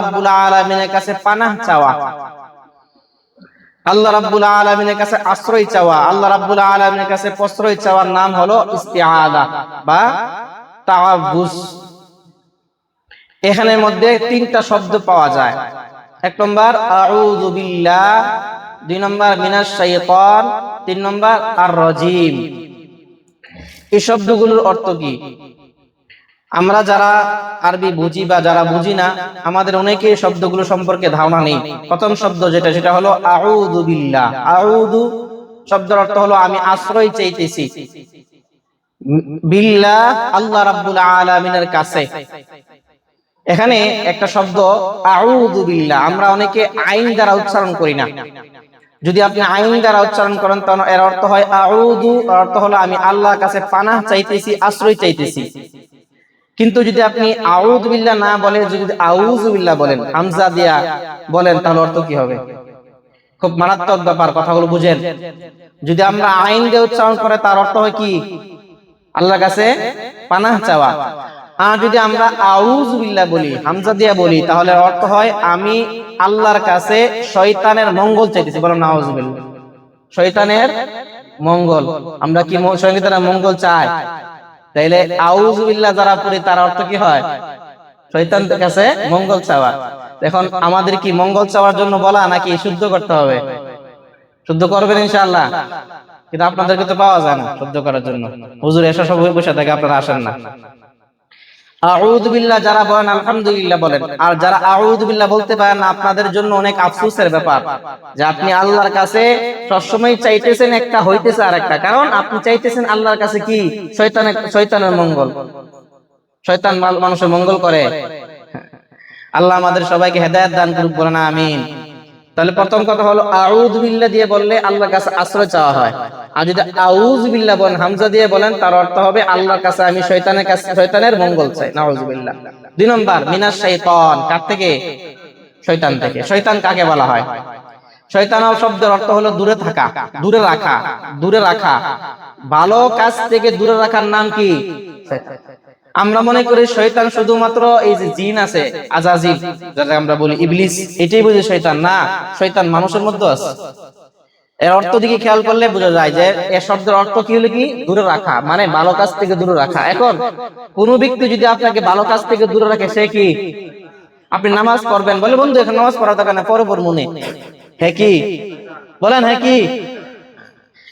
রাব্বুল আলামিনের কাছে পানাহ চাওয়া, আল্লাহ রাব্বুল আলামিনের কাছে আশ্রয় চাওয়া, আল্লাহ রাব্বুল আলামিনের কাছে প্রশ্রয় চাওয়ার নাম হলো ইস্তিআযা বা তাওয়াজ্জুজ। এখানের মধ্যে তিনটা শব্দ পাওয়া যায়। এক নম্বর আউযু বিল্লাহ, দুই নম্বর মিনাশ শাইতান, তিন নম্বর আর রাজিম। এই শব্দগুলোর অর্থ কি? আমরা যারা আরবি বুঝি বা যারা বুঝি না, আমাদের অনেকে শব্দগুলো সম্পর্কে ধারণা নেই। প্রথম শব্দ যেটা, সেটা হলো আউযু বিল্লাহ। আউযু শব্দের অর্থ হলো আমি আশ্রয় চাইতেছি, বিল্লাহ আল্লাহ রাব্বুল আলামিনের কাছে। এখানে একটা শব্দ আউযু বিল্লাহ, আমরা অনেকে আইন দ্বারা উচ্চারণ করি না। যদি আপনি আইন দ্বারা উচ্চারণ করেন তখন এর অর্থ হয় আউযু, অর্থ হলো আমি আল্লাহর কাছে পানাহ চাইতেছি, আশ্রয় চাইতেছি। কিন্তু যদি আপনি আউযু বিল্লাহ না বলে যদি আউযু বিল্লাহ বলেন, হামজা দিয়া বলেন, তাহলে অর্থ কি হবে? খুব মারাত্মক ব্যাপার, কথাগুলো বুঝেন। যদি আমরা আইন দিয়ে উচ্চারণ করে তার অর্থ হয় কি? আল্লাহর কাছে পানাহ চাওয়া। আর যদি আমরা আউযু বিল্লাহ বলি, হামজা দিয়া বলি, তাহলে অর্থ হয় আমি আল্লাহর কাছে শয়তানের মঙ্গল চাইতেছি। বলো নাউযু বিল্লাহ। শয়তানের মঙ্গল, আমরা কি শয়তানের মঙ্গল চাই? তাইলে আউযু বিল্লাহ যারা পড়ি তার অর্থ কি হয়? শয়তানের কাছে মঙ্গল চাওয়া। এখন আমাদের কি মঙ্গল চাওয়ার জন্য বলা নাকি শুদ্ধ করতে হবে? শুদ্ধ করবেন ইনশাআল্লাহ, কিন্তু আপনাদেরকে তো পাওয়া যায় না শুদ্ধ করার জন্য। হুজুর এসব সব বসে থাকে, আপনারা আসেন না। আউযু বিল্লাহ যারা বলেন আলহামদুলিল্লাহ বলেন, আর যারা আউযু বিল্লাহ বলতে পারেন না, আপনাদের জন্য অনেক আফসোসের ব্যাপার যে আপনি আল্লাহর কাছে সবসময় চাইতেছেন একটা, হইতেছে আরেকটা। কারণ আপনি চাইতেছেন আল্লাহর কাছে কি? শয়তানের মঙ্গল। শয়তান মানুষের মঙ্গল করে। আল্লাহ আমাদের সবাইকে হেদায়েত দান করুক, বলেন আমিন। তাহলে প্রথম কথা হলো আউযু বিল্লাহ দিয়ে বললে আল্লাহর কাছে আশ্রয় চাওয়া হয়। আর যদি আউযু বিল্লাহ বলেন, হামজা দিয়ে বলেন, তার অর্থ হবে আল্লাহর কাছে আমি শয়তানের মঙ্গল চাই। নাউযু বিল্লাহ। দুই নম্বর মিনাশ শাইতান, কার থেকে? শয়তান থেকে। শয়তান কাকে বলা হয়? শয়তান শব্দের অর্থ হলো দূরে থাকা, দূরে রাখা, দূরে রাখা। ভালো কাজ থেকে দূরে রাখার নাম কি? আমরা মনে করি শয়তান শুধুমাত্র এই যে জিন আছে, আজাজিল যারা আমরা বলি, ইবলিস, এটাই বুঝি শয়তান। না, শয়তান মানুষের মধ্যে আছে। এর অর্থ দিকে খেয়াল করলে বোঝা যায় যে এর শব্দের অর্থ কি হলো কি? দূরে রাখা, মানে ভালো কাজ থেকে দূরে রাখা। এখন কোন ব্যক্তি যদি আপনাকে ভালো কাজ থেকে দূরে রাখে, সে কি? আপনি নামাজ পড়বেন, বলে বন্ধু এখন নামাজ পড়া দরকার না, পরে পড়ব মনে। হ্যাঁ কি বলেন? হ্যাঁ কি?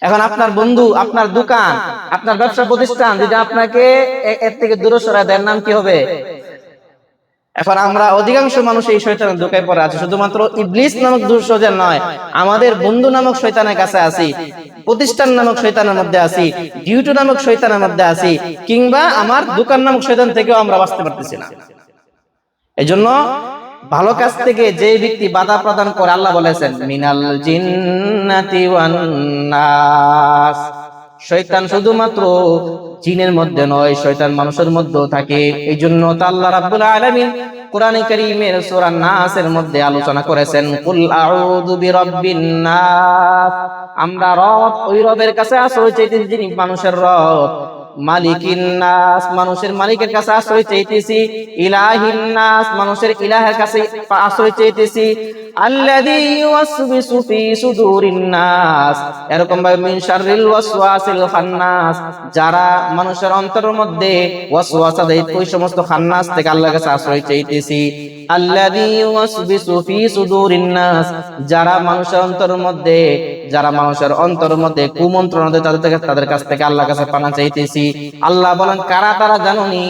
এখন আপনার বন্ধু, আপনার দোকান, আপনার ব্যবসা প্রতিষ্ঠান যদি আপনাকে এর থেকে দূরে সরায় দেন, নাম কি হবে? এখন আমরা অধিকাংশ মানুষ এই শয়তানের ধোঁকায় পড়ে আছে। শুধুমাত্র ইবলিস নামক দুঃশয়তান নয়, আমাদের বন্ধু নামক শয়তানের কাছে আছি, প্রতিষ্ঠান নামক শয়তানের মধ্যে আছি, ডিউটি নামক শয়তানের মধ্যে আছি, কিংবা আমার দোকান নামক শয়তান থেকেও আমরা বাঁচতে পারতেছি না। এজন্য ভালো কাজ থেকে যে ব্যক্তি বাধা প্রদান করে, আল্লাহ বলেছেন মিনাল জিন্নাতি ওয়ান নাস, শয়তান শুধুমাত্র জিনের মধ্যে নয়, শয়তান মানুষের মধ্যেও থাকে। এই জন্য তো আল্লাহ রাব্বুল আলামিন কোরআনে কারীমের সূরা নাসের মধ্যে আলোচনা করেছেন কুল আউযু বিরাব্বিন নাস, আমরা রব, ওই রবের কাছে আশ্রয় চাইতেছি যিনি মানুষের রব, মালিকিন নাস, মানুষের মালিকের কাছে আশ্রয় চাইতেছি, ইলাহিন নাস, মানুষের ইলাহের কাছে আশ্রয় চাইতেছি, আল্লাযী ইউওয়াসবিসু ফি সুদুরিন নাস, এরকম ভাবে মিন শাররিল ওয়াসওয়াসিল খান্নাস, যারা মানুষের অন্তরের মধ্যে ওয়াসওয়াসা দেয়, ওই সমস্ত খান্নাস থেকে আল্লাহর কাছে আশ্রয় চাইতেছি। আল্লাযী ইউওয়াসবিসু ফি সুদুরিন নাস, যারা মানুষের অন্তরের মধ্যে, যারা মানুষের অন্তরের মধ্যে কুমন্ত্রণা দেয়, তাদের কাছ থেকে আল্লাহর কাছে পানা চাইতেছি। আল্লাহ বলেন কারা তারা জানোনি?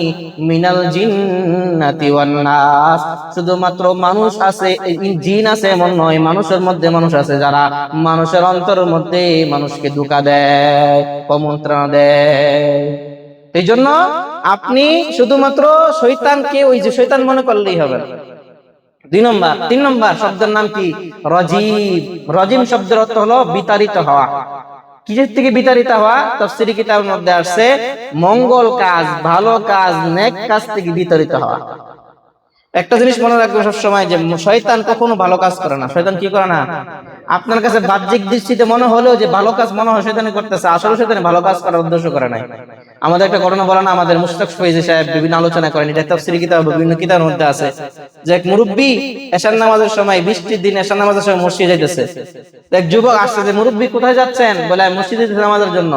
মিনাল জিন্নাতি ওয়ান নাস, শুধুমাত্র মানুষ আছে, জিন আছে এমন নয়, মানুষের মধ্যে মানুষ আছে যারা মানুষের অন্তরের মধ্যে মানুষকে ধোঁকা দেয়, কুমন্ত্রণা দেয়। এই জন্য আপনি শুধুমাত্র শয়তানকে ওই যে শয়তান মনে করলেই হবে। তিন নম্বর শব্দের নাম কি? রাজিম। রাজিম শব্দের অর্থ হলো বিতাড়িত হওয়া। কিসের থেকে বিতাড়িত হওয়া? তাফসীরি কিতাবের মধ্যে আসছে মঙ্গল কাজ, ভালো কাজ, নেক কাজ থেকে বিতাড়িত হওয়া। একটা জিনিস মনে রাখবেন সবসময়, যে শয়তান কখনো ভালো কাজ করে না। শয়তান কি করে না? আপনার কাছে বাহ্যিক দৃষ্টিতে মনে হলেও যে ভালো কাজ মনে হয় শয়তানি করতেছে, আসলে শয়তান ভালো কাজ করার উদ্দেশ্য করে নাই। আমাদের একটা ঘটনা বলা না, আমাদের মুশতাক ফৈজি সাহেব বিভিন্ন আলোচনা করেন, এটা তাফসীরি কিতাব বিভিন্ন কিতাবের মধ্যে আছে, যে এক মুরব্বী এশার নামাজের সময়, বৃষ্টির দিন এশার নামাজের সময় মসজিদে যাইতেছে। এক যুবক আসছে, যে মুরব্বী কোথায় যাচ্ছেন? বলে মসজিদে নামাজের জন্য।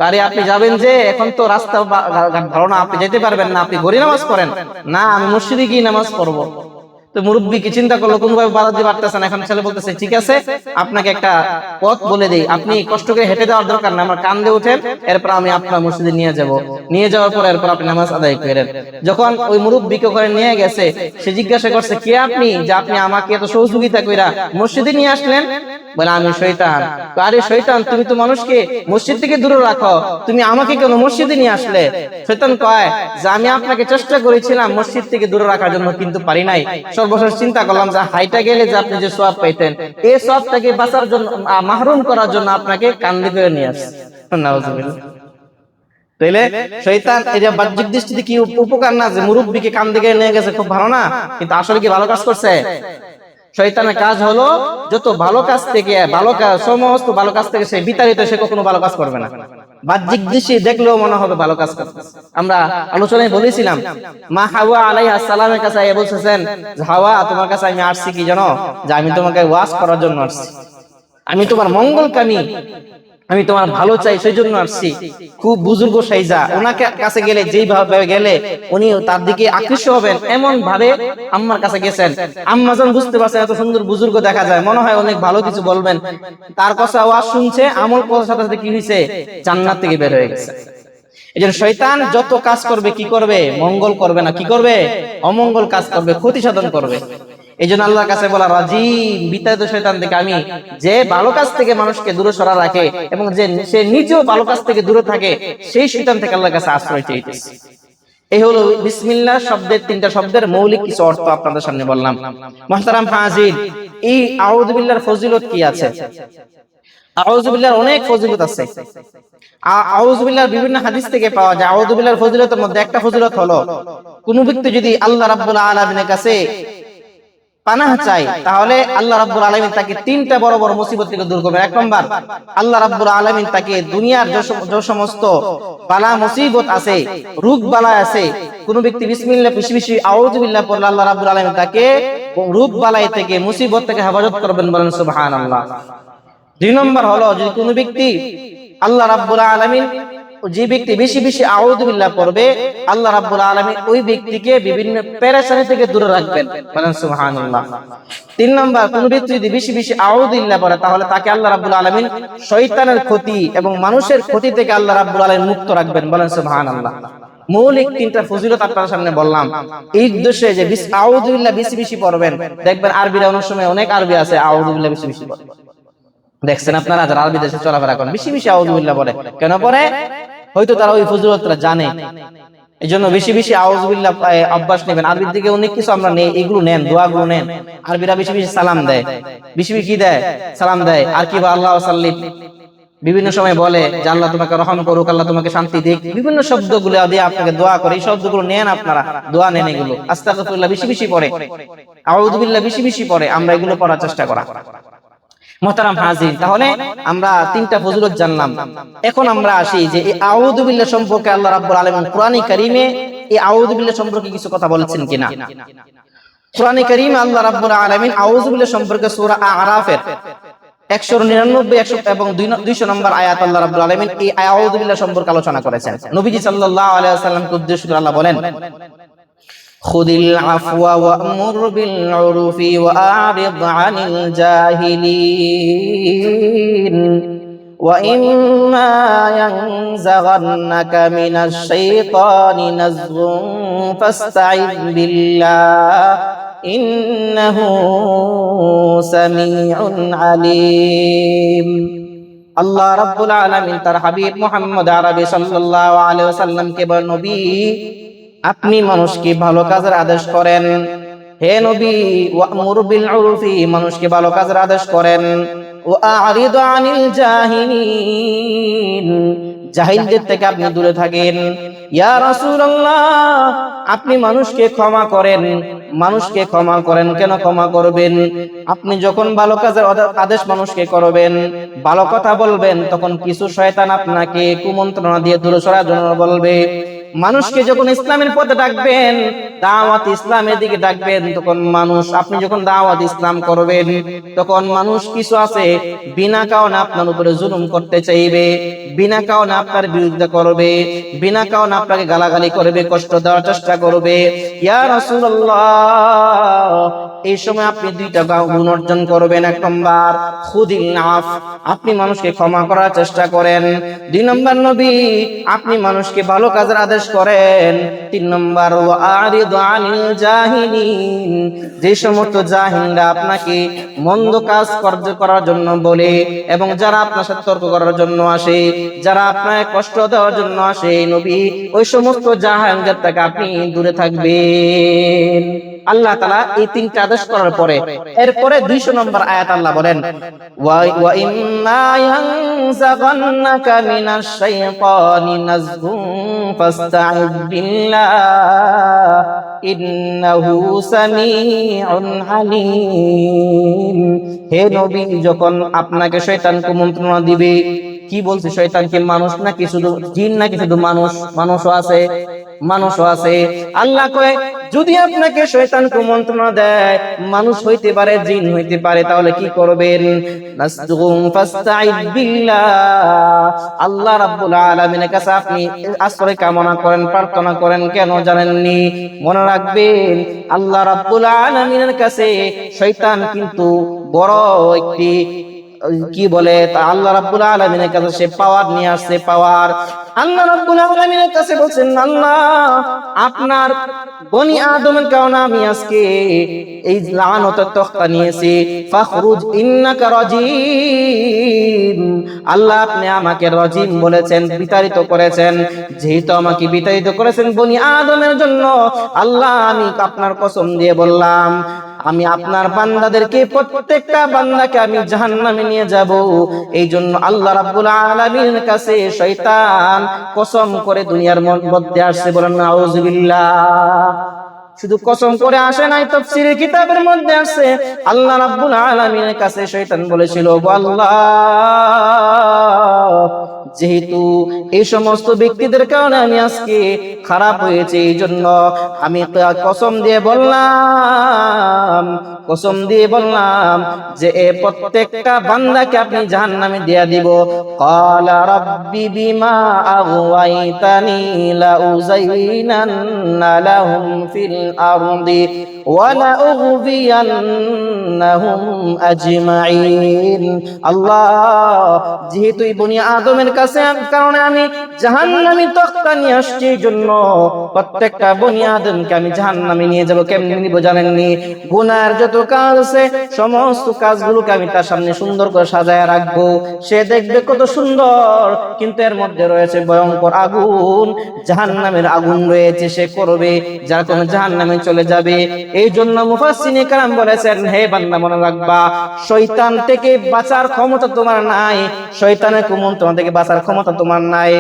আরে আপনি যাবেন যে, এখন তো রাস্তা ভালো না, আপনি যেতে পারবেন না, আপনি ঘরে নামাজ পড়েন। না, আমি মসজিদে গিয়ে নামাজ পড়বো। তো মুরব্বী কি চিন্তা করলো, কোনোভাবে বাধা দিতে পারতেছেন। এখন ছেলে বলতেছে, ঠিক আছে, আপনাকে একটা পথ বলে দেই, আপনি কষ্ট করে হেঁটে যাওয়ার দরকার না, আমার কান্দে উঠেন, এরপর আমি আপনার মসজিদে নিয়ে যাব। নিয়ে যাওয়ার পর এরপর আপনি নামাজ আদায় করেন। যখন ওই মুরব্বীকে করে নিয়ে গেছে, সে জিজ্ঞাসা করছে, কে আপনি, যে আপনি আমাকে এত সহযোগিতা কইরা মসজিদে নিয়ে আসলেন? বলে, আমি শয়তান। আরে শয়তান, তুমি তো মানুষকে মসজিদ থেকে দূরে রাখো, তুমি আমাকে কেন মসজিদে নিয়ে আসলে? শয়তান কয় যে, আমি আপনাকে চেষ্টা করেছিলাম মসজিদ থেকে দূরে রাখার জন্য, কিন্তু পারি নাই। সর্বশেষ চিন্তা করলাম যে হাইটা গেলে যে আপনি যে সওয়াব পাইতেন, এই সওয়াবটাকে বাঁচার জন্য, মাহরুম করার জন্য আপনাকে কান্দে করে নিয়ে আসছি। নাউজুবিল্লাহ। তাইলে শয়তান এই যে বাহ্যিক দৃষ্টিতে কি উপকার না, যে মুরব্বিকে কান্দে করে নিয়ে গেছে, খুব ভালো না, কিন্তু আসলে কি ভালো কাজ করছে? শয়তানের কাজ হলো যত ভালো কাজ থেকে, ভালো কাজ, সমস্ত ভালো কাজ থেকে সে বিতাড়িত, সে কখনো ভালো কাজ করবে না। বাহ্যিক দৃষ্টি দেখলেও মনে হবে ভালো কাজ করছে। আমরা আলোচনায় বলেছিলাম, মা হাওয়া আলাইহিস সালামের কাছে এসে বলছেন, হাওয়া, তোমার কাছে আমি আসছি কি জানো? যে আমি তোমাকে ওয়াজ করার জন্য আসছি, আমি তোমার মঙ্গলকামী, আমি তোমার ভালো চাই, সেই জন্য আসছি। খুব বুজুর্গ সাইজা, ওনাকে কাছে গেলে যেইভাবে গেলে উনি তার দিকে আকৃষ্ট হবেন, এমন ভাবে আম্মার কাছে গেছেন। আম্মা যখন বুঝতে পারছেন এত সুন্দর বুজুর্গ দেখা যায়, মনে হয় অনেক ভালো কিছু বলবেন, তার কথা আওয়াজ শুনছে, আমল করার সাথে সাথে কি হয়েছে? জান্নাত থেকে বের হয়ে গেছে। এই জন্য শয়তান যত কাজ করবে, কি করবে? মঙ্গল করবে না, কি করবে? অমঙ্গল কাজ করবে, ক্ষতি সাধন করবে। এই জন্য আল্লাহর কাছে বলা, রাজিম, বিতাড়িত শয়তান থেকে আমি, যে ভালো কাজ থেকে মানুষকে দূরে সরা রাখে এবং যে সে নিজেও ভালো কাজ থেকে দূরে থাকে, সেই শয়তান থেকে আল্লাহর কাছে আশ্রয় চাইতেছি। এই হলো বিসমিল্লাহ শব্দের, তিনটা শব্দের মৌলিক কিছু অর্থ আপনাদের সামনে বললাম। মুহতারাম হাজির, এই আউযু বিল্লাহর ফজিলত কি আছে? আউযু বিল্লাহর অনেক ফজিলত আছে। আউযু বিল্লাহর বিভিন্ন হাদিস থেকে পাওয়া যায়। আউযু বিল্লাহর ফজিলতের মধ্যে একটা ফজিলত হলো, কোন ব্যক্তি যদি আল্লাহ রাব্বুল আলামিনের কাছে পানাহ চাই, তাহলে আল্লাহ রাব্বুল আলামিন তাকে তিনটা বড় বড় মুসিবত থেকে দূর করবেন। এক নম্বর, আল্লাহ রাব্বুল আলামিন তাকে দুনিয়ার যে সমস্ত বালা মুসিবত আছে, রোগ বালা আছে, কোন ব্যক্তি বিসমিল্লাহ বেশি বেশি আউযু বিল্লাহ পড়লে আল্লাহ রাব্বুল আলামিন তাকে রোগ বালাই থেকে, মুসিবত থেকে হেফাজত করবেন, বলেন সুবহানাল্লাহ। দুই নম্বর হলো, যদি কোন ব্যক্তি আল্লাহ রাব্বুল আলামিন, যে ব্যক্তি বেশি বেশি আউযু বিল্লাহ পড়বে, আল্লাহ রাব্বুল আলামিন ওই ব্যক্তিকে বিভিন্ন পেরেশানি থেকে দূরে রাখবেন, বলেন সুবহানাল্লাহ। তিন নম্বর, কোন ব্যক্তি যদি বেশি বেশি আউযু বিল্লাহ পড়ে, তাহলে তাকে আল্লাহ রাব্বুল আলামিন শয়তানের ক্ষতি এবং মানুষের ক্ষতি থেকে আল্লাহ রাব্বুল আলামিন মুক্ত রাখবেন, বলেন সুবহানাল্লাহ। মৌলিক তিনটা ফজিলত আপনার সামনে বললাম, এই উদ্দেশ্যে যে আউযু বিল্লাহ বেশি বেশি পড়বেন। দেখবেন আরবিরা অনেক সময়, অনেক আরবি আছে আউযু বিল্লাহ বেশি বেশি পড়ে, দেখছেন আপনারা যারা আরবি দেশে চলাফেরা করেন, বেশি বেশি আউযু বিল্লাহ পড়ে। কেন পড়ে? হয়তো তারা ওই ফজিলতটা জানে, এই জন্য বেশি বেশি আউযু বিল্লাহ অভ্যাস নেবেন। আরবির দিকে অনেক কিছু আমরা নেই, এগুলো নেন, দোয়াগুলো নেন। আরবিরা বেশি বেশি সালাম দেয়, বেশি বেশি কি দেয়? সালাম দেয়। আর কি, আল্লাহ সাল্লিম বিভিন্ন সময় বলে যে আল্লাহ তোমাকে রহম করুক, আল্লাহ তোমাকে শান্তি দিক, বিভিন্ন শব্দগুলো দিয়ে আপনাকে দোয়া করে। এই শব্দগুলো নেন আপনারা, দোয়া নেন এগুলো। আস্তাগফিরুল্লাহ বেশি বেশি পড়ে, আউযু বিল্লাহ বেশি বেশি পড়ে, আমরা এগুলো পড়ার চেষ্টা করা। মুহতারাম হাজির, তাহলে আমরা তিনটা ফজিলত জানলাম। এখন আমরা আসি যে এই আউযু বিল্লাহ সম্পর্কে আল্লাহ রাব্বুল আলামিন কোরআনে কারীমে এই আউযু বিল্লাহ সম্পর্কে কিছু কথা বলেছেন কিনা। কোরআনে কারীমে আল্লাহ রাব্বুল আলামিন আউযু বিল্লাহ সম্পর্কে সূরা আ'রাফের 199, 100 এবং 200 নম্বর আয়াত আল্লাহ রাব্বুল আলামিন এই আউযু বিল্লাহ সম্পর্কে আলোচনা করেছেন। নবীজি সাল্লাল্লাহু আলাইহি ওয়াসাল্লামকে উদ্দেশ্য করে আল্লাহ বলেন, খুদিল আফওয়া ওয়া'মুর বিল উরফি ওয়া'রিদ আনিল জাহিলিন ওয়া ইম্মা ইয়ানজাগান্নাকা মিনাশ শাইতানি নাযগুন ফাসতা'iয বিল্লাহ ইন্নাহু সামিউন আলীম। আল্লাহ রাব্বুল আলামিন তার হাবিব মুহাম্মদ আরবি সাল্লাল্লাহু আলাইহি ওয়াসাল্লামকে বলেন, নবী আপনি মানুষকে ভালো কাজের আদেশ করেন। হে নবী, ওয়া'মুর বিল উরফি, মানুষকে ভালো কাজের আদেশ করেন। ওয়া'রিদ আনিল জাহিলিন, জাহিলদের থেকে আপনি দূরে থাকেন। ইয়া রাসূলুল্লাহ, আপনি মানুষকে ক্ষমা করেন। মানুষকে ক্ষমা করেন, কেন ক্ষমা করবেন? আপনি যখন ভালো কাজের আদেশ মানুষকে করবেন, ভালো কথা বলবেন, তখন কিছু শয়তান আপনাকে কুমন্ত্রণা দিয়ে দূরে সরার জন্য বলবে। মানুষকে যখন ইসলামের পথে ডাকবেন, দাওয়াত ইসলামের দিকে ডাকবেন, তখন মানুষ, আপনি যখন দাওয়াত ইসলাম করবেন, তখন মানুষ কিছু আছে বিনা কারণে আপনার উপরে জুলুম করতে চাইবে, বিনা কারণে আপনার বিরুদ্ধে করবে, বিনা কারণে আপনাকে গালাগালি করবে, কষ্ট দেওয়ার চেষ্টা করবে। ইয়া রাসূলুল্লাহ, এই সময় আপনি দুইটা গুণ অর্জন করবেন। এক নম্বর খুদিল নাফ, আপনি মানুষকে ক্ষমা করার চেষ্টা করেন। দুই নম্বর নবী, আপনি মানুষকে ভালো কাজের আদেশ করেন। তিন নম্বর ওয়ারিদু আনিল জাহিলিন, যে সমস্ত জাহিলরা আপনাকে মন্দ কাজ করার জন্য বলে এবং যারা আপনার সাথে তর্ক করার জন্য আসে, যারা আপনাকে কষ্ট দেওয়ার জন্য আসে, নবী ওই সমস্ত জাহিলদের থেকে আপনি দূরে থাকবেন। আল্লাহ তাআলা এই তিনটা আদেশ করার পরে এরপরে 200 নম্বর আয়াত আল্লাহ বলেন, ওয়া ইম্মা ইয়ানযাগান্নাকা মিনাশ শাইতানি নাযগুন ফাসতা'iয বিল্লাহ ইন্নাহু সামিউন আলীম। হে নবী, যখন আপনাকে শয়তান কুমন্ত্রণা দিবে, কি বলছে শয়তান কি মানুষ নাকি শুধু জিন, নাকি শুধু মানুষ? মানুষও আছে, মানুষও আছে। আল্লাহ কয় যদি আপনাকে শয়তান কুমন্ত্রণা দেয়, মানুষ হইতে পারে, জিন হইতে পারে, তাহলে কি করবেন? নাসদুম ফাসতাইদ বিল্লাহ, আল্লাহ রাব্বুল আলামিনের কাছে আপনি আশ্রয় কামনা করেন, প্রার্থনা করেন। কেন জানেননি? মনে রাখবেন, আল্লাহ রাব্বুল আলামিনের কাছে শয়তান কিন্তু বড় একটি কি বলে, তা আল্লাহ রাব্বুল আলামিনের কাছে সে পাওয়ার নিয়ে আসছে, পাওয়ার। আল্লাহ রাব্বুল আলামিনের কাছে বলছেন, আল্লাহ আপনার বনি আদমের কারণে আমি আজকে এই লানতের তখতা নিয়েছি, ফাখরুজ ইন্নাকা রাজিম। আল্লাহ আপনি আমাকে রাজিম বলেছেন, বিতাড়িত করেছেন। যেহেতু আমাকে বিতাড়িত করেছেন বনি আদমের জন্য, আল্লাহ আমি আপনার কসম দিয়ে বললাম, আমি আপনার বান্দাদেরকে, প্রত্যেকটা বান্দাকে আমি জাহান্নামে নিয়ে যাব। এই জন্য আল্লাহ রাব্বুল আলামিনের কাছে শয়তান কসম করে দুনিয়ার মধ্যে আসছে। বলেন নাউযুবিল্লাহ। শুধু কসম করে আসে নাই, তাফসীরের কিতাবের মধ্যে আছে আল্লাহ রাব্বুল আলামিনের কাছে শয়তান বলেছিল, আল্লাহ যেহেতু এই সমস্ত ব্যক্তিদের কারণে আমি আজকে খারাপ হয়েছে, এই জন্য আমি কসম দিয়ে বললাম যে প্রত্যেকটা বান্দাকে আপনি জাহান্নামে দিয়ে দিব। ক্বালা রাব্বি বিমা আগওয়াইতানি লাউযাইনান্না লাহুম ফিল আরদি ওয়া লাউগবিয়ান্নাহুম আজমাইন। আল্লাহ যেহেতু এই বনি আদমের কারণে আমি জাহান্নামী তখতা নিয়ে আসছি, এই জন্য প্রত্যেকটা বনি আদমকে আমি জাহান্নামে নিয়ে যাব। কেমনে নিব জানেননি? গুনার যত কাজ আছে সমস্ত কাজগুলোকে আমি তার সামনে সুন্দর করে সাজায় রাখবো। সে দেখবে কত সুন্দর, কিন্তু এর মধ্যে রয়েছে ভয়ঙ্কর আগুন, জাহান্নামের আগুন রয়েছে, সে করবে যার কোন জাহান্নামে চলে যাবে। এই জন্য মুফাসসিরিনে কেরাম বলেছেন, হে বান্দা মনে রাখবা, শয়তান থেকে বাঁচার ক্ষমতা তোমার নাই, শয়তানের কুমন্ত্রণা থেকে বাঁচার ক্ষমতা তোমার নাই।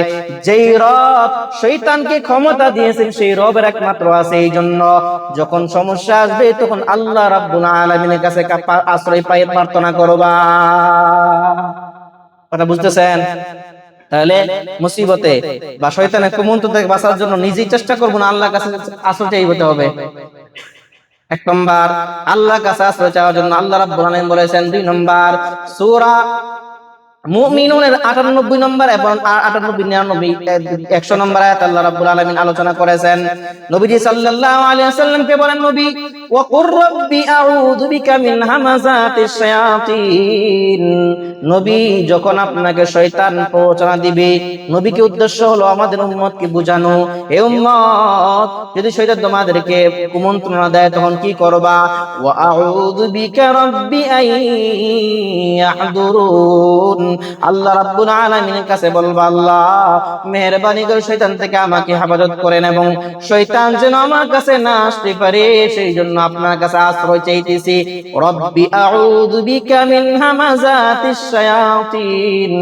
যেই রব শয়তানকে ক্ষমতা দিয়েছেন, সেই রবের একমাত্র আছে। এই জন্য যখন সমস্যা আসবে, তখন আল্লাহ রাব্বুল আলামিনের কাছে আশ্রয় পাই, প্রার্থনা করবা। কথা বুঝতেছেন? তাহলে মুসিবতে বা শয়তানের কুমন্ত্রণা থেকে বাঁচার জন্য নিজেই চেষ্টা করব না, আল্লাহর কাছে আশ্রয় চাইতে হবে। এক নম্বর আল্লাহর কাছে আশ্রয় চাওয়ার জন্য আল্লাহ রাব্বুল আলামিন বলেছেন। 2 নম্বর সূরা মুমিনুনের 98 নম্বর এবং 98, 99, 100 নম্বর আয়াত আল্লাহ রাব্বুল আলামিন আলোচনা করেছেন। নবীজি সাল্লাল্লাহু আলাইহি ওয়াসাল্লামকে বলেন, নবী ওয়া কুর রাব্বি আউযু বিকা মিন হামাযাতিশ শায়াতিন। নবী যখন আপনাকে শয়তান প্ররোচনা দিবে, নবীকে উদ্দেশ্য হলো আমাদের উম্মতকে বোঝানো, হে উম্মত, যদি শয়তান তোমাদেরকে কুমন্ত্রণা দেয় তখন কি করবা? ওয়া আউযু বিকা রাব্বি আন ইয়াহদুরুন। আল্লাহ রাব্বুল আলামিনের কাছে বলবা, আল্লাহ মেহেরবানি করে শয়তান থেকে আমাকে হেফাজত করেন এবং শয়তান যেন আমার কাছে না আসতে পারে সেই জন্য আপনার কাছে আশ্রয় চাইতেছি। রব্বি আউযু বিকা মিন হামাযাতিশ শায়াতিন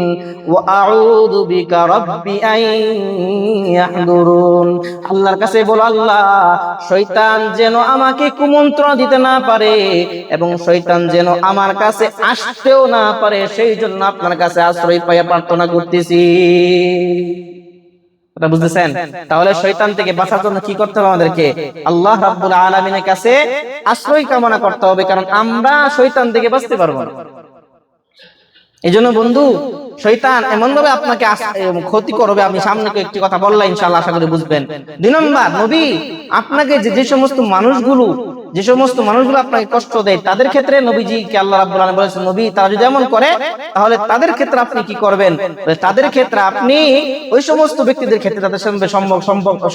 ওয়া আউযু বিকা রব্বি আন ইয়াহদুরুন। আল্লাহর কাছে বলো, আল্লাহ শয়তান যেন আমাকে কুমন্ত্রণা দিতে না পারে এবং শয়তান যেন আমার কাছে আসতেও না পারে সেই জন্য আপনার কাছে আশ্রয় পাইয়া প্রার্থনা করতেছি। এটা বুঝতেছেন? তাহলে শয়তান থেকে বাঁচার জন্য কি করতে হবে? আমাদেরকে আল্লাহ রাব্বুল আলামিনের কাছে আশ্রয় কামনা করতে হবে, কারণ আমরা শয়তান থেকে বাঁচতে পারবো না। এজন্য বন্ধু, শয়তান এমন ভাবে আপনাকে ক্ষতি করবে, আমি সামনে একটি কথা বললাম ইনশাআল্লাহ আশা করি বুঝবেন। 2 নম্বর, নবী আপনাকে যে সমস্ত মানুষগুলো আপনাকে কষ্ট দেয় তাদের ক্ষেত্রে নবীজিকে আল্লাহ রাব্বুল আলামিন বলেছেন, নবী তারা যদি এমন করে তাহলে তাদের ক্ষেত্রে আপনি কি করবেন? তাদের ক্ষেত্রে আপনি ওই সমস্ত ব্যক্তিদের ক্ষেত্রে তাদের সঙ্গে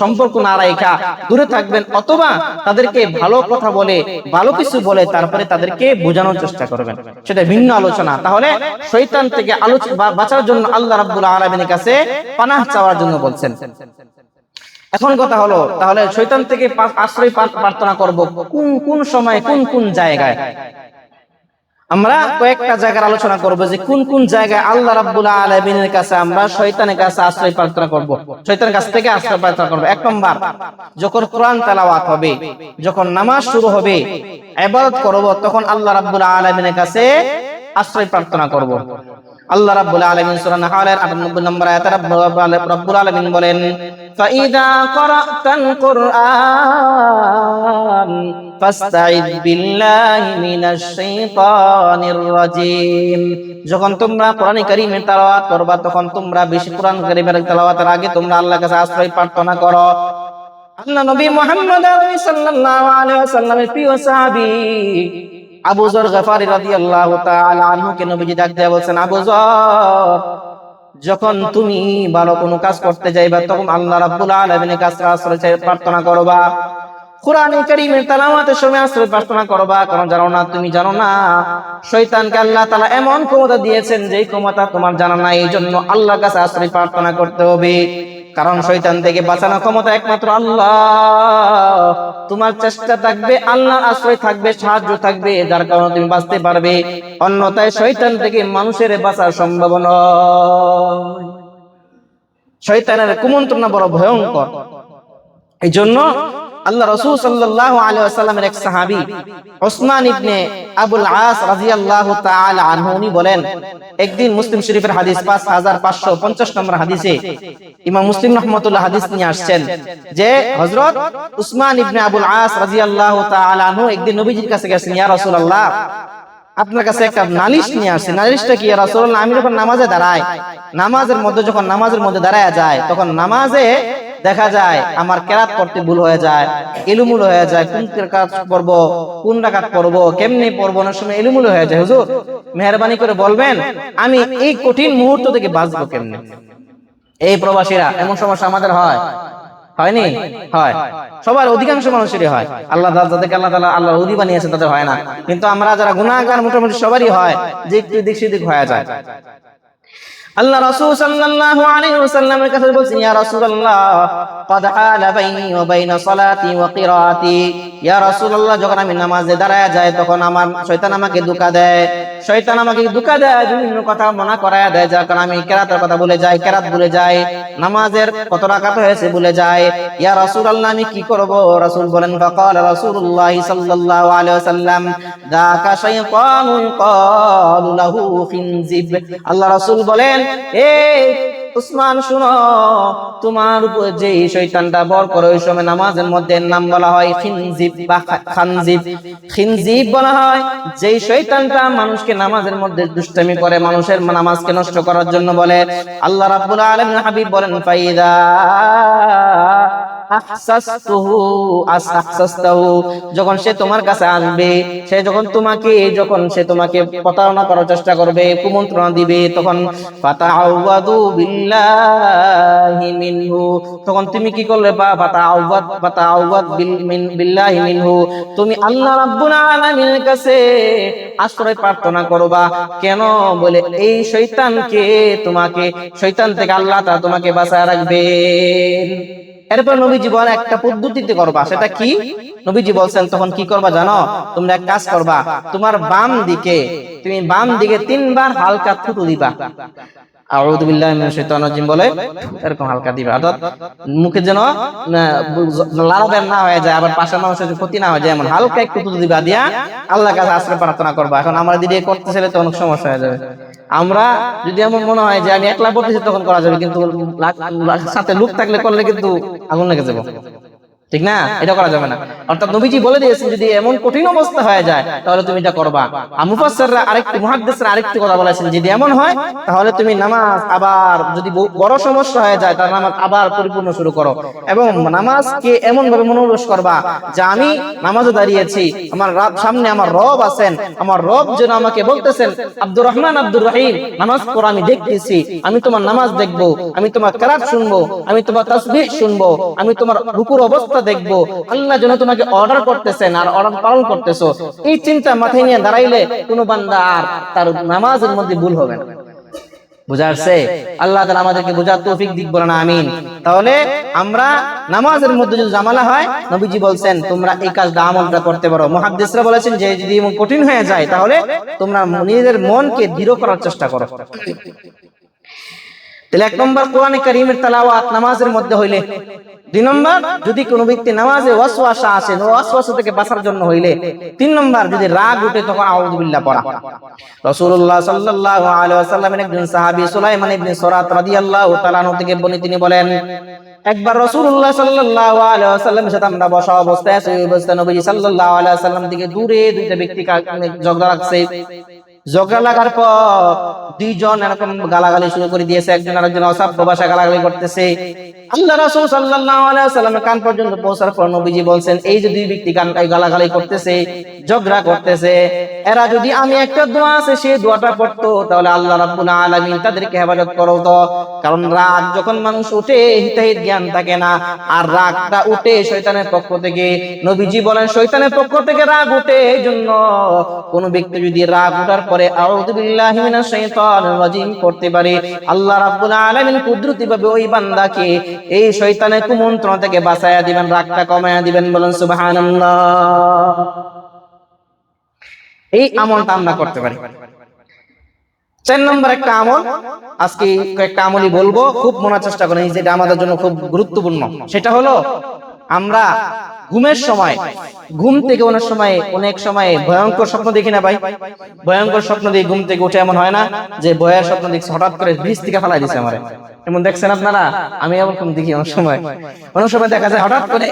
সম্পর্ক না রাখা দূরে থাকবেন, অথবা তাদেরকে ভালো কথা বলে ভালো কিছু বলে তারপরে তাদেরকে বোঝানোর চেষ্টা করবেন। সেটা ভিন্ন আলোচনা। তাহলে শয়তান থেকে বাঁচার জন্য আল্লাহ রাব্বুল আলামিনের কাছে পানাহ চাওয়ার জন্য বলছেন। এখন কথা হলো, তাহলে শয়তান থেকে আশ্রয় প্রার্থনা করব কোন সময় কোন জায়গায়? আমরা কয়েকটা জায়গার আলোচনা করব যে কোন জায়গায় আল্লাহ রাব্বুল আলামিনের কাছে আমরা শয়তানের কাছে আশ্রয় প্রার্থনা করব, শয়তানের কাছ থেকে আশ্রয় প্রার্থনা করব। 1 নম্বর, যখন কোরআন তেলাওয়াত হবে, যখন নামাজ শুরু হবে, ইবাদত করব, তখন আল্লাহ রাব্বুল আলামিনের কাছে আশ্রয় প্রার্থনা করব। আল্লাহ রাব্বুল আলামিন সূরা নাহলের 98 নম্বর আয়াতে রাব্বুল আলামিন বলেন, ফাইদা ক্বরাতাল কুরআন ফাসতাইদ বিল্লাহি মিনাশ শাইতানির রাজীম। যখন তোমরা কোরআন কারীমের তেলাওয়াত করবা তখন তোমরা বেশি কোরআন কারীমের তেলাওয়াতের আগে তোমরা আল্লাহর কাছে আশ্রয় প্রার্থনা করো। আল্লাহ নবী মুহাম্মদ সাল্লাল্লাহু আলাইহি ওয়াসাল্লামের প্রিয় সাহাবী আবু যর গফারি রাদিয়াল্লাহু তাআলা আনহুকে নবীজি ডাক দিয়ে বলেন, আবু যর, যখন তুমি ভালো কোনো কাজ করতে যাইবা তখন আল্লাহ রাব্বুল আলামিনের কাছে আশ্রয় প্রার্থনা করবা, কোরআনে কারীমের তেলাওয়াতের সময় আশ্রয় প্রার্থনা করবা। কারণ তুমি জানো না শয়তানকে আল্লাহ তাআলা এমন ক্ষমতা দিয়েছেন যে ক্ষমতা তোমার জানা নাই। এইজন্য আল্লাহর কাছে আশ্রয় প্রার্থনা করতে হবে, কারণ শয়তান থেকে বাঁচানোর ক্ষমতা একমাত্র আল্লাহ। তোমার চেষ্টা থাকবে, আল্লাহর আশ্রয় থাকবে, সাহায্য থাকবে, যার কারণে তুমি বাঁচতে পারবে। অন্যথায় শয়তান থেকে মানুষের বাঁচা সম্ভব নয়। শয়তানের কুমন্ত্রণা বড় ভয়ঙ্কর। এই জন্য আল্লাহ রাসূল সাল্লাল্লাহু আলাইহি ওয়াসাল্লামের এক সাহাবী উসমান ইবনে আবুল আস রাদিয়াল্লাহু তাআলা আনহু উনি বলেন, একদিন মুসলিম শরীফের হাদিস 5550 নম্বর হাদিসে ইমাম মুসলিম রাহমাতুল্লাহ হাদিস নিয়ে আসছেন যে হযরত উসমান ইবনে আবুল আস রাদিয়াল্লাহু তাআলা আনহু একদিন নবীজির কাছে গেছেন, ইয়া রাসূলুল্লাহ আপনার কাছে একটা নালিশ নিয়ে আসছে। নালিশটা কি? ইয়া রাসূলুল্লাহ, আমি যখন নামাজে দাঁড়াই, নামাজের মধ্যে দাঁড়ায়া যায় তখন নামাজে দেখা যায় আমার কেরাত পড়তে ভুল হয়ে যায়, এলোমেলো হয়ে যায়, কোন রাকাত পড়ব কোন রাকাত পড়ব কেমনে পড়ব না সময় এলোমেলো হয়ে যায়। হুজুর মেহেরবানি করে বলবেন আমি এই কঠিন মুহূর্ত থেকে বাঁচবো কেমনে? এই প্রবাসীরা এমন সমস্যা আমাদের হয়নি? হয়, সবার অধিকাংশ মানুষেরই হয়। আল্লাহ যাদেরকে আল্লাহ তাআলা আল্লাহর ওলি বানিয়েছে তাদের হয় না, কিন্তু আমরা যারা গুনাহগার মোটামুটি সবারই হয় যে একটু দিক সেদিক হয়ে যায়। আল্লাহ রাসূল সাল্লাল্লাহু আলাইহি ওয়াসাল্লামের কাছে বলছেন, ইয়া রাসূলুল্লাহ ক্বাদ হালা বাইনি ওয়া বাইনা সালাতি ওয়া কিরাআতি। ইয়া রাসূলুল্লাহ, যখন আমি নামাজে দাঁড়ায় যাই তখন আমার শয়তান আমাকে ধোঁকা দেয়, বিভিন্ন কথা মনে করায়া দেয়, যার কারণে আমি কিরাতের কথা ভুলে যাই, কিরাত ভুলে যাই, নামাজের কত রাকাত হয়েছে ভুলে যাই। ইয়া রাসূলুল্লাহ, আমি কি করব? রাসূল বলেন, ফাকালা রাসূলুল্লাহ সাল্লাল্লাহু আলাইহি ওয়াসাল্লাম যাকা শাইতানুন ক্বালু লাহু খিনজিব। আল্লাহ রাসূল বলেন, এই উসমান শুনো, তোমার উপর যে শয়তানটা বর করে ওই সময় নামাজের মধ্যে নাম বলা হয় খিনজিব বা খানজিব। খিনজিব বলা হয় যেই শয়তানটা মানুষকে নামাজের মধ্যে দুষ্টামি করে, মানুষের নামাজকে নষ্ট করার জন্য বলে। আল্লাহ রাব্বুল আলামিন হাবিব বলেন, ফাইদা আহসাসতুহু আহসাসতাহু, যখন সে তোমার কাছে আসবে, যখন সে তোমাকে প্রতারণা করার চেষ্টা করবে, কুমন্ত্রণা দিবে, তখন ফাতাআওয়াদু বিল্লাহি মিনহু, তখন তুমি কি করলে? ফাতাআওয়াদ বিল্লাহি মিনহু, তুমি আল্লাহ রাব্বুল আলামিনের কাছে আশ্রয় প্রার্থনা করবা। কেন? বলে এই শয়তান থেকে আল্লাহ তাআলা তোমাকে বাঁচায় রাখবেন। এরপর নবীজি বলেন একটা পদ্ধতিতে করবা। সেটা কি? নবীজি বলছেন তখন কি করবা জানো? তোমরা এক কাজ করবা, তুমি বাম দিকে 3 বার হালকা থুতু দিবা। আউযু বিল্লাহি মিনাশ শাইতানির রাজিম বলে এরকম হালকা দিবা, অর্থাৎ মুখে যেন লাড়াবেন না হয়ে যায়, আবার পাশের মানুষের ক্ষতি না হয়ে যায়, এমন হালকা একটু থুতু দিবা, দিয়া আল্লাহর কাছে আশ্রয় প্রার্থনা করবা। এখন আমরা যদি করতেছিলে তো অনেক সমস্যা হয়ে যাবে। আমরা যদি এমন মনে হয় যে আমি একলা করতেছি তখন করা যাবে, কিন্তু সাথে লোক থাকলে করলে কিন্তু আগুন লেগে যাবে, ঠিক না? এটা করা যাবে না। অর্থাৎ নবীজি বলে দিয়েছেন যদি এমন কঠিন অবস্থা হয়ে যায় তাহলে তুমি এটা করবা। আর মুফাসসিররা মুহাদ্দিসরা আরেকটি কথা বলেছেন, যদি এমন হয় তাহলে তুমি নামাজ আবার, যদি বড় সমস্যা হয়ে যায় তাহলে নামাজ আবার পরিপূর্ণ শুরু করো, এবং নামাজকে এমন ভাবে মনোনিবেশ করবা যে আমি নামাজে দাঁড়িয়েছি, আমার সামনে আমার রব আছেন, আমার রব যেন আমাকে বলতেছেন আব্দুর রহমান আব্দুর রহিম নামাজ পড়ো, আমি দেখতেছি, আমি তোমার নামাজ দেখবো, আমি তোমার কিরাত শুনবো, আমি তোমার তাসবিহ শুনবো, আমি তোমার রুকুর অবস্থা দেখবো। আল্লাহ যেন তোমাকে অর্ডার করতেছেন আর অর্ডার পালন করতেছো, এই চিন্তা মাথায় নিয়ে দাঁড়াইলে কোনো বান্দা আর তার নামাজের মধ্যে ভুল হবে না। বুঝা আসছে? আল্লাহ তাআলা আমাদেরকে বোঝার তৌফিক দিক, বলেন আমিন। তাহলে আমরা নামাজের মধ্যে যদি ঝামেলা হয়, নবীজি বলছেন তোমরা এই কাজটা আমলটা করতে পারো। মুহাদ্দিসরা বলেছেন যে যদি এমন কঠিন হয়ে যায় তাহলে তোমরা নিজের মনকে দৃঢ় করার চেষ্টা করো। তাহলে 1 নম্বর কোরআনে কারীমের তেলাওয়াত নামাজের মধ্যে হইলে। 2 নম্বর যদি কোনো ব্যক্তি নামাজে ওয়াসওয়াসা আসে, ওয়াসওয়াসা থেকে বাঁচার জন্য হইলে। 3 নম্বর যদি রাগ উঠে তখন আউযু বিল্লাহ পড়া। রাসূলুল্লাহ সাল্লাল্লাহু আলাইহি ওয়াসাল্লামের একজন সাহাবী সুলাইমান ইবনে সুরাত রাদিয়াল্লাহু তাআলা আনহু থেকে তিনি বলেন, একবার রাসূলুল্লাহ সাল্লাল্লাহু আলাইহি ওয়াসাল্লামের সাথে আমরা বসা অবস্থায় আছি, ওই অবস্থায় নবীজি সাল্লাল্লাহু আলাইহি ওয়াসাল্লাম থেকে দূরে দুইটা ব্যক্তি ঝগড়া লাগছে। ঝগড়া লাগার পর দুইজন এরকম গালাগালি শুরু করে দিয়েছে, একজন আরেকজন অসভ্য ভাষা গালাগালি করতেছে। আল্লাহ রাসূল সাল্লাল্লাহু আলাইহি ওয়াসাল্লামের কান পর্যন্ত পৌঁছার পর নবীজি বলছেন, এই যে দুই ব্যক্তি গালাগালি করতেছে, ঝগড়া করতেছে, এরা যদি আমি একটা দোয়া আছে সেই দোয়াটা পড়তো তাহলে আল্লাহ রাব্বুল আলামিন তাদেরকে হেফাজত করতো। কারণ রাগ যখন মানুষ উঠে হিতাহিত জ্ঞান থাকে না, আর রাগটা উঠে শয়তানের পক্ষ থেকে। নবীজি বলেন শয়তানের পক্ষ থেকে রাগ উঠে, এইজন্য কোন ব্যক্তি যদি রাগ ওঠার পরে আউযু বিল্লাহি মিনাশ শাইতানির রাজিম পড়তে পারে, আল্লাহ রাব্বুল আলামিন কুদরতিভাবে ওই বান্দাকে এই শয়তানের কুমন্ত্রণা থেকে বাঁচায়া দিবেন, রাগটা কমায়া দিবেন। বলেন সুবহানাল্লাহ। এই আমলটা আমরা করতে পারি। 4 নম্বর একটা আমল, আজকে কয়েকটা আমলই বলবো, খুব মনার চেষ্টা করেন, যেটা আমাদের জন্য খুব গুরুত্বপূর্ণ। সেটা হলো আমরা ঘুমের সময়, ঘুম থেকে অনেক সময় ভয়ঙ্কর স্বপ্ন দেখি না ভাই? ভয়ঙ্কর স্বপ্ন দিয়ে ঘুম থেকে উঠে এমন হয় না যে ভয়ের স্বপ্ন দেখছি, হঠাৎ করে ব্রিজ থেকে ফেলাই দিছে আমারে, এমন দেখছেন আপনারা? আমি এরকম দেখি অনেক সময় দেখা যায় হঠাৎ করে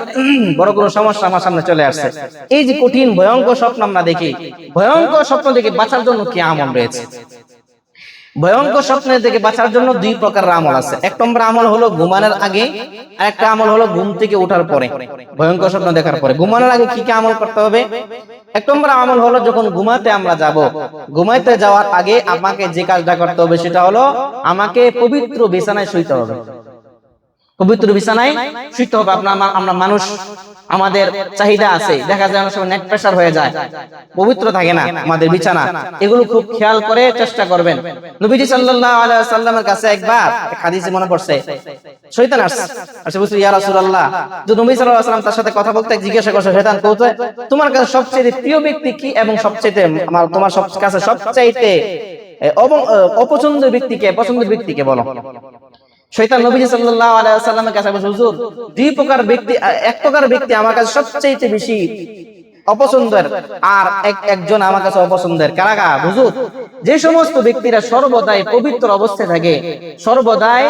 বড় কোনো সমস্যা আমার সামনে চলে আসছে। এই যে কঠিন ভয়ঙ্কর স্বপ্ন আমরা দেখি, ভয়ঙ্কর স্বপ্ন থেকে বাঁচার জন্য কি আমল রয়েছে? ভয়ঙ্কর স্বপ্নের থেকে বাঁচার জন্য 2 প্রকার আমল আছে। 1 নম্বর আমল হলো ঘুমানোর আগে, আর একটা আমল হলো ঘুম থেকে ওঠার পরে। ভয়ঙ্কর স্বপ্ন দেখার পরে ঘুমানোর আগে কি কি আমল করতে হবে? 1 নম্বর আমল হলো যখন ঘুমাতে আমরা যাব, ঘুমাইতে যাওয়ার আগে আমাকে যে কাজটা করতে হবে সেটা হলো আমাকে পবিত্র বিছানায় শুইতে হবে। পবিত্র বিছানায় শুইতে হবে। আমরা মানুষ, আমাদের চাহিদা আছে, দেখা যায় অনেক সময় নেক প্রেসার হয়ে যায়, পবিত্র থাকে না আমাদের বিছানা। এগুলো খুব খেয়াল করে চেষ্টা করবেন। নবীজি সাল্লাল্লাহু আলাইহি ওয়াসাল্লামের কাছে একবার এক হাদিসে মনে পড়ছে, শয়তান আসছে, বলছে ইয়া রাসূলুল্লাহ। তো নবী সাল্লাল্লাহু আলাইহি ওয়াসাল্লাম তার সাথে কথা বলতে জিজ্ঞাসা করছে, শয়তান কোথায়? তোমার কাছে সবচেয়ে প্রিয় ব্যক্তি কি এবং তোমার কাছে সবচাইতে অপছন্দের ব্যক্তিকে, পছন্দের ব্যক্তিকে বলো। শয়তান নবীজি সাল্লাল্লাহু আলাইহি ওয়াসাল্লামের কাছে বলছে, হুজুর 2 প্রকার ব্যক্তি, এক প্রকার ব্যক্তি আমার কাছে সবচেয়ে বেশি অপছন্দের, আর একজন আমার কাছে অপছন্দের। কারা? হুজুর, যে সমস্ত ব্যক্তিরা সর্বদাই পবিত্র অবস্থায় থাকে, সর্বদাই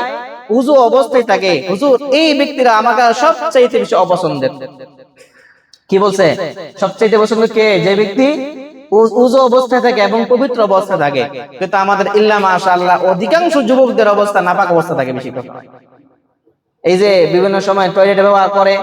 উযু অবস্থায় থাকে, হুজুর এই ব্যক্তিরা আমার কাছে সবচেয়ে বেশি অপছন্দের। কি বলছে? সবচেয়ে পছন্দ কে? যে ব্যক্তি উযু অবস্থায় থাকে এবং পবিত্র অবস্থায় থাকে। কিন্তু আমাদের ইল্লা মাশাআল্লাহ অধিকাংশ যুবকদের অবস্থা নাপাক অবস্থা থাকে বেশি। এই যে বিভিন্ন সময় টয়লেট ব্যবহার করে,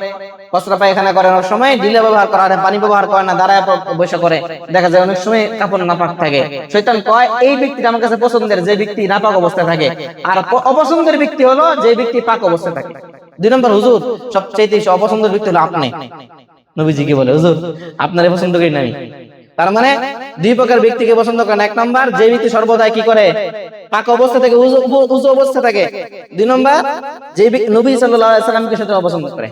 কচরা পায়খানা করে, অনেক সময় ঢিলে ব্যবহার করে, আর পানি ব্যবহার করে না, দাঁড়ায় বসে করে, দেখা যায় অনেক সময় কাপড় নাপাক থাকে। শয়তান কয় এই ব্যক্তিটা আমার কাছে পছন্দের, যে ব্যক্তি নাপাক অবস্থায় থাকে, আর অপছন্দের ব্যক্তি হলো যে ব্যক্তি পাক অবস্থায় থাকে। 2 নম্বর, হুজুর সবচেয়ে অপছন্দের ব্যক্তি হলো আপনি। নবীজি কি বলে, হুজুর আপনারে পছন্দ করি না আমি। তার মানে 2 প্রকার ব্যক্তিকে পছন্দ করেন। 1 নম্বর, যে ব্যক্তি সর্বদাই কি করে, পাক অবস্থা থেকে উযু অবস্থা থাকে। 2 নম্বর, যে ব্যক্তি নবী সাল্লাল্লাহু আলাইহি সাল্লামকে সাথে অপছন্দ করে।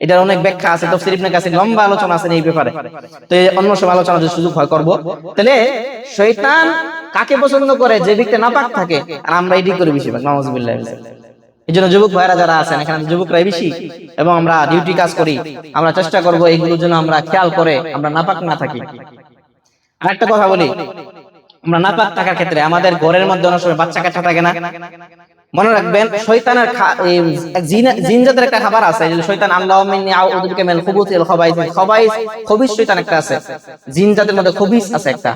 এটার অনেক ব্যাখ্যা আছে, তাফসীর ইবনে কাসির লম্বা আলোচনা আছে এই ব্যাপারে, তো অন্য সময় আলোচনা যদি সুযোগ হয় করব। তাহলে শয়তান কাকে পছন্দ করে, যে ব্যক্তি নাপাক থাকে, আর আমরা এটাই করি বেশিরভাগ, নাউযুবিল্লাহ। এই জন্য যুবক ভাইরা যারা আছেন এখানে, যুবকরাই বেশি, এবং আমরা ডিউটি কাজ করি, আমরা চেষ্টা করব এইগুলোর জন্য আমরা খেয়াল করে আমরা নাপাক না থাকি। আরেকটা কথা বলি, আমরা নাপাক থাকার ক্ষেত্রে আমাদের ঘরের মধ্যে অনেক সময় বাচ্চা কাচ্চা থাকে না, মনে রাখবেন শয়তানের জিন জাতের একটা খাবার আছে, শয়তান আল্লাহুম্মা ইন্নী আউযু বিকা মিনাল খুবুসিল খাবাইস, খবিস শয়তান একটা আছে, জিন জাতের মধ্যে খবিস আছে একটা।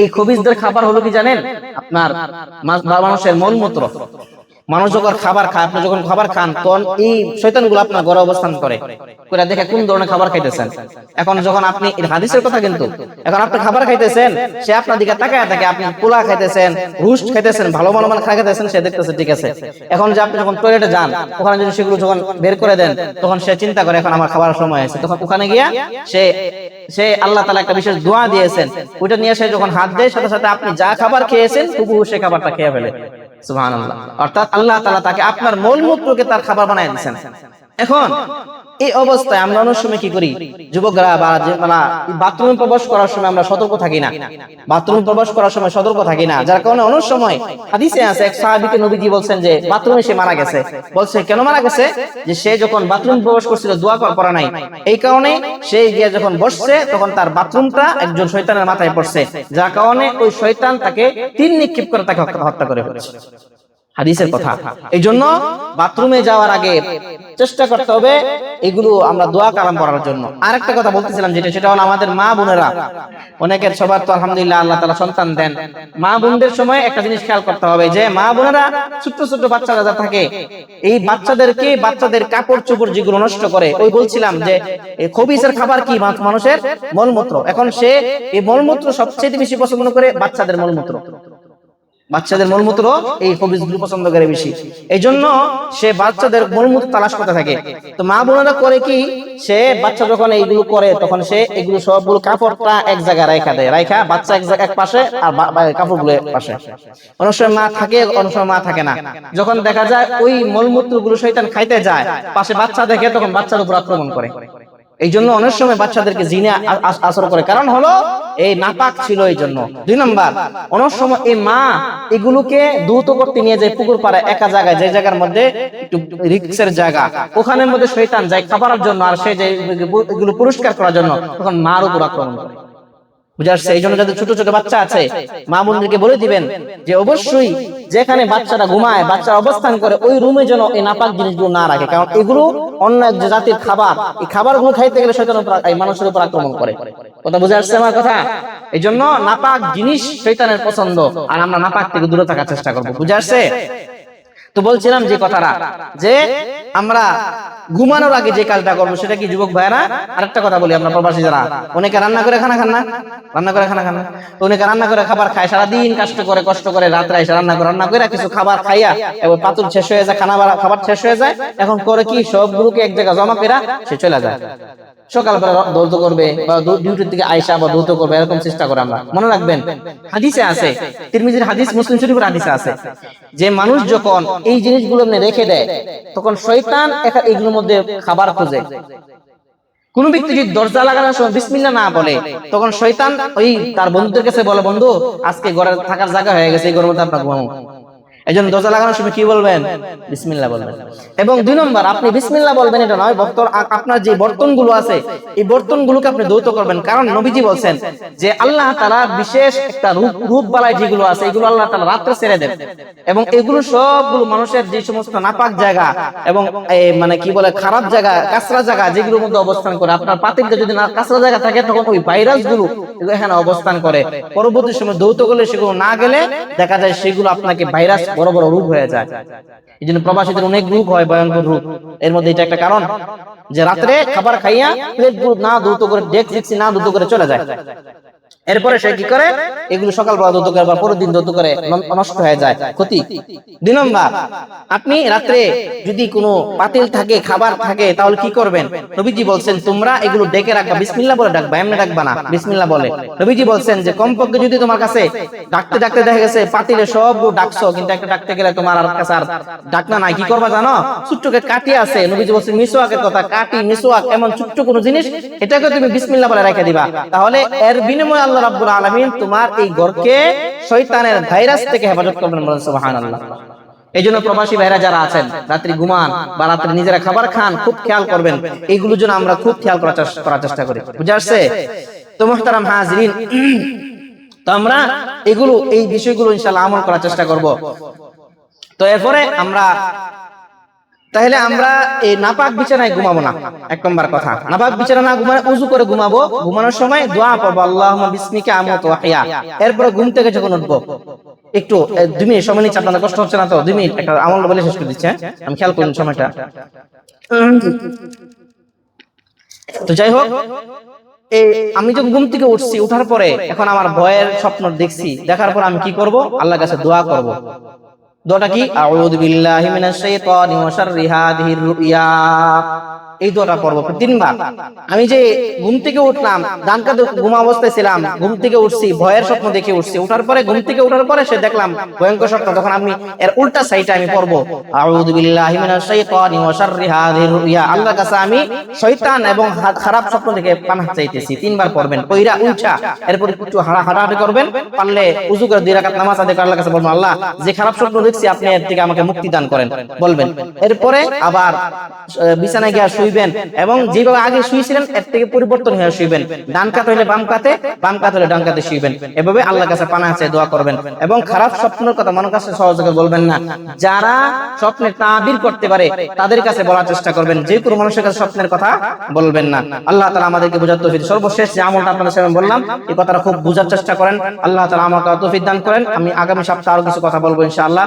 এই খবিসদের খাবার হলো কি জানেন, আপনার মানুষের মলমূত্র। মানুষ যখন খাবার খায়, আপনি যখন খাবার খান, তখন এই শয়তানগুলো আপনার ঘরে অবস্থান করে, দেখে কোন ধরনের খাবার খাইতেছেন। এখন যখন আপনি, হাদিসের কথা কিন্তু, এখন আপনি খাবার খাইতেছেন, সে আপনার দিকে তাকায় থাকে, আপনি পোলা খাইতেছেন, রুস্ট খাইতেছেন, ভালো ভালো মানে খাইতেছেন, সে দেখতেছে ঠিক আছে। এখন যে আপনি যখন টয়লেটে যান, ওখানে যদি সেগুলো যখন বের করে দেন, তখন সে চিন্তা করে এখন আমার খাবার সময় আছে, তখন ওখানে গিয়া সে আল্লাহ তাআলা একটা বিশেষ দোয়া দিয়েছেন, ওইটা নিয়ে সে যখন হাত দেয়, সাথে সাথে আপনি যা খাবার খেয়েছেন হুবহু সে খাবারটা খেয়ে ফেলে। সুবহানাল্লাহ। অর্থাৎ আল্লাহ তাআলা তাকে আপনার মলমূত্রকে তার খাবার বানায় দিয়েছেন। এখন এই অবস্থায় আমরা অনেক সময় কি করি, যুবকরা বা বাথরুমে প্রবেশ করার সময় আমরা সতর্ক থাকি না, বাথরুমে প্রবেশ করার সময় সতর্ক থাকি না, যার কারণে অনেক সময় হাদিসে আছে এক সাহাবীকে নবীজি বলছেন যে বাথরুমে সে মারা গেছে। বলছে কেন মারা গেছে, যে সে যখন বাথরুম প্রবেশ করছিল দোয়া করা নাই, এই কারণে সে গিয়ে যখন বসছে তখন তার বাথরুমটা একজন শয়তানের মাথায় পড়ছে, যার কারণে ওই শয়তান তাকে তীর নিক্ষেপ করে তাকে হত্যা করে ফেলেছে। হাদিসের কথা। এই জন্য বাথরুমে যাওয়ার আগে চেষ্টা করতে হবে এগুলো আমরা দোয়া কালাম পড়ার জন্য। আরেকটা কথা বলতেছিলাম সেটা হলো আমাদের মা বোনেরা, অনেকের সবার তো আলহামদুলিল্লাহ আল্লাহ তাআলা সন্তান দেন, মা বোনদের সময় একটা জিনিস খেয়াল করতে হবে, যে মা বোনেরা ছোট ছোট বাচ্চারা যা থাকে, এই বাচ্চাদের কাপড় চোপড় যেগুলো নষ্ট করে, ওই বলছিলাম যে এই খবিসের খাবার কি, মানুষের মলমূত্র। এখন সে এই মলমূত্র সবচেয়ে বেশি পছন্দ করে বাচ্চাদের মলমূত্র, বাচ্চাদের মলমূত্র এই খবিসগুলো পছন্দ করে বেশি। এই জন্য সে বাচ্চাদের মলমূত্র তালাশ করতে থাকে। তো মা বোনেরা করে কি, সে বাচ্চা যখন এইগুলো করে তখন সে এগুলো সবগুলো কাপড়টা এক জায়গায় রাখা দেয়, রাখা বাচ্চা এক পাশে আর কাপড়গুলো এক পাশে। অনেক সময় মা থাকে, অনেক সময় মা থাকে না। যখন দেখা যায় ওই মলমূত্রগুলো শয়তান খাইতে যায়, পাশে বাচ্চা দেখে, তখন বাচ্চার উপর আক্রমণ করে। এই জন্য অনেক সময় বাচ্চাদেরকে জিনে আসর করে, কারণ হলো এই নাপাক ছিল এই জন্য। 2 নম্বর, অনেক সময় এই মা এগুলোকে দ্রুত করতে নিয়ে যায় পুকুর পাড়ে একা জায়গায়, যে জায়গার মধ্যে একটু রিক্সের জায়গা, ওখানের মধ্যে শয়তান যায় খাবারের জন্য, আর সে যে এগুলো পরিষ্কার করার জন্য, তখন মার উপর আক্রমণ করে। বুঝা আসছে? এই জন্য যাদের ছোট ছোট বাচ্চা আছে, মা বোনদেরকে বলে দিবেন যে অবশ্যই যেখানে বাচ্চাটা ঘুমায়, বাচ্চা অবস্থান করে, ওই রুমে যেন এই নাপাক জিনিসগুলো না রাখে, কারণ এগুলো অন্য এক জাতির খাবার, এই খাবারগুলো খাইতে গেলে শয়তানের উপর, এই মানুষের উপর আক্রমণ করে। কথা বুঝে আসছে আমার কথা? এই জন্য নাপাক জিনিস শয়তানের পছন্দ, আর আমরা নাপাক থেকে দূরে থাকার চেষ্টা করবো। বুঝে আসছে? তো বলছিলাম যে কথাটা, যে আমরা ঘুমানোর আগে যে কাজটা করবো সেটা কি যুবক ভাইরা? আরেকটা কথা বলি, আমরা প্রবাসী যারা, অনেকে রান্না করে খানা খান না, তো অনেকে রান্না করে খাবার খায়, সারাদিন কষ্ট করে রাত্রে এসে রান্না করে কিছু খাবার খাইয়া এবং পাতুল শেষ হয়ে যায়, খাবার শেষ হয়ে যায়, এখন করে কি সবগুলোকে এক জায়গায় জমা করে সে চলে যায়। সকালবেলা দৌড় করবে বা ডিউটির দিকে আয়সা বা দৌড় করবে, এরকম চেষ্টা করে। আমরা মনে রাখবেন হাদিসে আছে, তিরমিজির হাদিস, মুসলিম শরীফের হাদিসে আছে, যে মানুষ যখন এই জিনিসগুলো রেখে দেয়, তখন শয়তান এগুলোর মধ্যে খাবার খোঁজে। কোন ব্যক্তি যদি দরজা লাগানোর সময় বিসমিল্লাহ না বলে, তখন শয়তান ওই তার বন্ধুদের কাছে বলে, বন্ধু আজকে ঘরে থাকার জায়গা হয়ে গেছে, এই ঘরের মধ্যে আপনার ঘুমাবো। এই জন্য দরজা লাগানোর সময় কি বলবেন? বিসমিল্লাহ বলবেন। এবং 2 নম্বর, আপনি বিসমিল্লাহ বলবেন এটা নয়, আপনার যে বর্তনগুলো আছে এই বর্তনগুলোকে আপনি ধৌত করবেন, কারণ নবীজি বলছেন যে আল্লাহ তাআলা বিশেষ একটা রূপ বালাই যেগুলো আছে, এগুলো আল্লাহ তাআলা রাতে ছেড়ে দেন, এবং এগুলো সবগুলো মানুষের যে সমস্ত নাপাক জায়গা এবং মানে কি বলে খারাপ জায়গা, কাঁচরা জায়গা যেগুলোর মধ্যে অবস্থান করে, আপনার পাতিলটা যদি না কাঁচরা জায়গা থাকে, তখন ওই ভাইরাসগুলো এখানে অবস্থান করে। পরবর্তী সময় ধৌত করলে সেগুলো না গেলে দেখা যায় সেগুলো আপনাকে ভাইরাস বড় বড় রোগ হয়ে যায়। এই জন্য প্রবাসীদের অনেক রোগ হয়, ভয়ঙ্কর রোগ। এর মধ্যে এটা একটা কারণ যে রাত্রে খাবার খাইয়া প্লেট না দ্রুত করে ডেস্ক না দ্রুত করে চলে যায়। এরপরে সে কি করে, এগুলো সকালবেলা দ্রুত করে বা পরের দিন দ্রুত করে নষ্ট হয়ে যায়, ক্ষতি। 2 নম্বর, আপনি রাত্রে যদি কোনো পাতিল থাকে, খাবার থাকে, তাহলে কি করবেন? নবীজি বলছেন তোমরা এগুলো ডেকে রাখবা, বিসমিল্লাহ বলে ডাকবা, এমনি ডাকবা না, বিসমিল্লাহ বলে। নবীজি বলছেন যে কমপক্ষে যদি তোমার কাছে ডাকতে ডাকতে দেখা গেছে পাতিলে সবগুলো ডাকছো, কিন্তু একটা ডাকতে গেলে তোমার আর কাছে আর ডাকনা নাই, কি করবা জানো? ছোট্টকে কাটি আছে, নবীজি বলছেন মিসওয়াকের কথা, কাটি মিসওয়াক এমন ছোট্ট কোনো জিনিস, এটাকে তুমি বিসমিল্লাহ বলে রেখে দিবা। তাহলে এর বিনিময়ে আল্লাহ রাব্বুল আলামিন তোমার এই ঘরকে শয়তানের ভাইরাস থেকে হেফাজত করবেন, সুবহানাল্লাহ। এই জন্য প্রবাসী ভাইরা যারা আছেন, রাত্রি ঘুমান বা রাত্রে নিজেরা খাবার খান, খুব খেয়াল করবেন, এইগুলোর জন্য আমরা খুব খেয়াল করার চেষ্টা করি, বুঝে আসছে? তো মুহতারাম হাজিরিন, তো আমরা এগুলো, এই বিষয়গুলো ইনশাআল্লাহ আমল করার চেষ্টা করব। তো এরপরে তাহলে আমরা এই নাপাক বিছানায় ঘুমাবো না। 1 নম্বর কথা, নাপাক বিছানা না ঘুমানো, উযু করে ঘুমাবো। ঘুমানোর সময় দোয়া করবো, আল্লাহুম্মা বিসমিকা আমুতু ওয়া আহইয়া। এরপরে ঘুম থেকে যখন উঠবো, একটু 2 মিনিট সময় নিচ্ছে, আপনাদের কষ্ট হচ্ছে না তো? 2 মিনিট একটা আমল বলে শেষ করে দিচ্ছি, আমি খেয়াল করুন সময়টা। তো যাই হোক, আমি যখন ঘুম থেকে উঠছি, উঠার পরে এখন আমার ভয়ের স্বপ্ন দেখছি, দেখার পর আমি কি করব? আল্লাহর কাছে দোয়া করব। দোয়াটা কি? আউযু বিল্লাহি মিনাশ শাইতানির ওয়া শাররি হাযিহির রুইয়া। এই দোয়াটা পড়ব 3 বার। আমি যে ঘুম থেকে উঠলাম, ডান কাঁধে ঘুম অবস্থায় ছিলাম, ঘুম থেকে উঠছি, ভয়ের স্বপ্ন দেখে উঠছি, উঠার পরে ঘুম থেকে উঠার পরে সে দেখলাম ভয়ঙ্কর স্বপ্ন, তখন আমি এর উল্টা সাইডে আমি পড়ব আউযু বিল্লাহি মিনাশ শাইতানি ওয়া শাররি হাযিহির রুইয়া। আল্লাহর কাছে আমি শয়তান এবং খারাপ স্বপ্ন থেকে পানাহ চাইতেছি। 3 বার পড়বেন, কইরা উঠা এরপর একটু হাঁটাহাঁটি করবেন, পারলে ওযু করে 2 রাকাত নামাজ আদায় করে আল্লাহর কাছে বলবেন, আল্লাহ যে খারাপ স্বপ্ন দেখছি আপনি এর থেকে আমাকে মুক্তি দান করেন, বলবেন। এরপরে আবার বিছানায় গিয়ে শুইবেন, এবং যেভাবে আগে শুয়েছিলেন এর থেকে পরিবর্তন হয়ে শুইবেন। ডান কাত হলে বাম কাতে, বাম কাত হলে ডান কাতে শুইবেন। এভাবে আল্লাহর কাছে পানাহ চেয়ে দোয়া করবেন, এবং খারাপ স্বপ্নের কথা মনের কাছে সহজে বলবেন না। যারা স্বপ্নে তাবির করতে পারে তাদের কাছে বলার চেষ্টা করবেন, যে কোনো মানুষের কাছে স্বপ্নের কথা বলবেন না। আল্লাহ তাআলা আমাদেরকে বোঝার তৌফিক। সর্বশেষ যে আমলটা আপনাদের সামনে বললাম, এই কথাটা খুব বোঝার চেষ্টা করেন। আল্লাহ তাআলা আমাকে তৌফিক দান করেন। আমি আগামী সপ্তাহে আরো কিছু কথা বলবো ইনশাআল্লাহ।